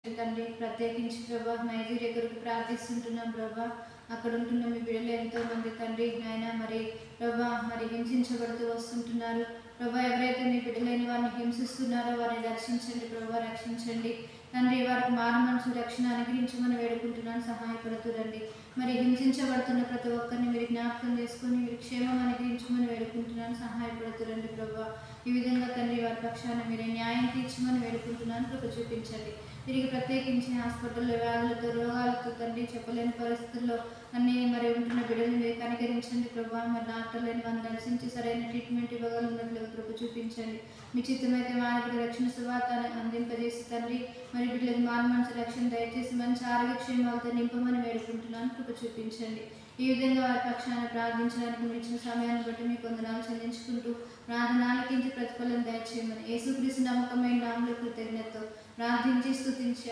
తండ్రి ప్రత్యేకించి ప్రభా నైజీరియా కొరకు ప్రార్థిస్తుంటున్నాం ప్రభా. అక్కడ ఉంటున్న మీ బిడ్డలు ఎంతో మంది తండ్రి నాయన మరి ప్రభా మరి హింసించబడుతూ వస్తుంటున్నారు ప్రభా. ఎవరైతే మీ బిడ్డలైన వారిని హింసిస్తున్నారో వారిని రక్షించండి ప్రభా, రక్షించండి తండ్రి. వారికి మారు మనసు రక్షణ అనుగ్రహించమని వేడుకుంటున్నాను, సహాయపడుతురండి. మరి హింసించబడుతున్న ప్రతి ఒక్కరిని మీరు జ్ఞాపకం చేసుకొని మీరు క్షేమం అనుగ్రహించమని వేడుకుంటున్నాను, సహాయపడుతురండి ప్రభా. ఈ విధంగా తండ్రి వారి పక్షాన మీరే న్యాయం తీర్చమని వేడుకుంటున్నాను, కృప చూపించండి. తిరిగి ప్రత్యేకించి హాస్పిటల్లో వ్యాధులతో రోగాలతో తండ్రి చెప్పలేని పరిస్థితుల్లో అన్నీ మరి ఉంటున్న బిడ్డలు మీరు కనికరించండి ప్రభా. మరి డాక్టర్లను వారిని దర్శించి సరైన ట్రీట్మెంట్ ఇవ్వగలిగినట్లు కృప చూపించండి. మీ చిత్తమైతే వారికి రక్షణ సువార్తను అందింపజేసి తండ్రి మరి బిడ్డలకు మారు మనసు రక్షణ దయచేసి మంచి ఆరోగ్యక్షేమాలతో నింపమని వేడుకుంటున్నాను, కృప చూపించండి. ఈ విధంగా వారి పక్షాన ప్రార్థించడానికి మీరు ఇచ్చిన సమయాన్ని బట్టి మీకు వందనాలు చెల్లించుకుంటూ ప్రార్థన ఆలకించి ప్రతిఫలం దయచేయమని యేసుక్రీస్తు నమ్మకమైన నామములో కృతజ్ఞతతో ప్రార్థించి స్తుతించి